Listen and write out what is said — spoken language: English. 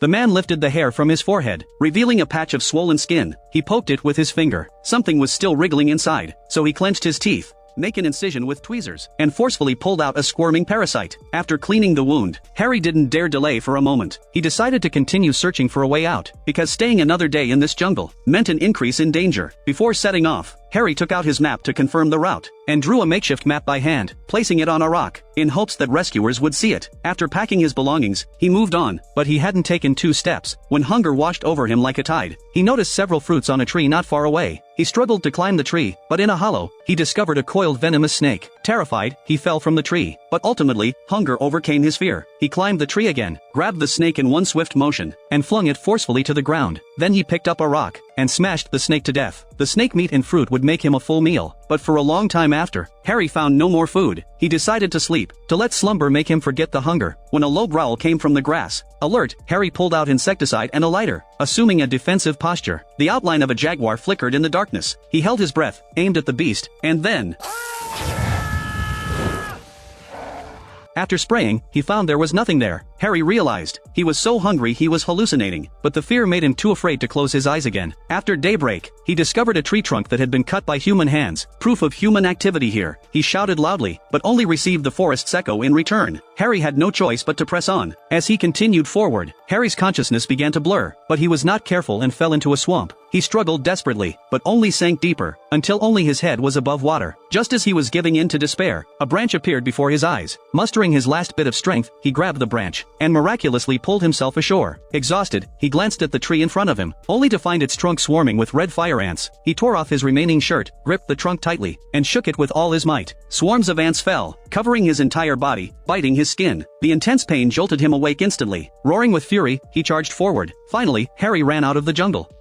The man lifted the hair from his forehead, revealing a patch of swollen skin. He poked it with his finger. Something was still wriggling inside, so he clenched his teeth, make an incision with tweezers, and forcefully pulled out a squirming parasite. After cleaning the wound, Harry didn't dare delay for a moment. He decided to continue searching for a way out, because staying another day in this jungle meant an increase in danger. Before setting off, Harry took out his map to confirm the route, and drew a makeshift map by hand, placing it on a rock, in hopes that rescuers would see it. After packing his belongings, he moved on, but he hadn't taken 2 steps, when hunger washed over him like a tide. He noticed several fruits on a tree not far away. He struggled to climb the tree, but in a hollow, he discovered a coiled venomous snake. Terrified, he fell from the tree, but ultimately, hunger overcame his fear. He climbed the tree again, grabbed the snake in one swift motion, and flung it forcefully to the ground. Then he picked up a rock, and smashed the snake to death. The snake meat and fruit would make him a full meal, but for a long time after, Harry found no more food. He decided to sleep, to let slumber make him forget the hunger, when a low growl came from the grass. Alert, Harry pulled out insecticide and a lighter, assuming a defensive posture. The outline of a jaguar flickered in the darkness. He held his breath, aimed at the beast, and then... After spraying, he found there was nothing there. Harry realized he was so hungry he was hallucinating, but the fear made him too afraid to close his eyes again. After daybreak, he discovered a tree trunk that had been cut by human hands, proof of human activity here. He shouted loudly, but only received the forest's echo in return. Harry had no choice but to press on. As he continued forward, Harry's consciousness began to blur, but he was not careful and fell into a swamp. He struggled desperately, but only sank deeper, until only his head was above water. Just as he was giving in to despair, a branch appeared before his eyes. Mustering his last bit of strength, he grabbed the branch, and miraculously pulled himself ashore. Exhausted, he glanced at the tree in front of him, only to find its trunk swarming with red fire ants. He tore off his remaining shirt, gripped the trunk tightly, and shook it with all his might. Swarms of ants fell, covering his entire body, biting his skin. The intense pain jolted him awake instantly. Roaring with fury, he charged forward. Finally, Harry ran out of the jungle.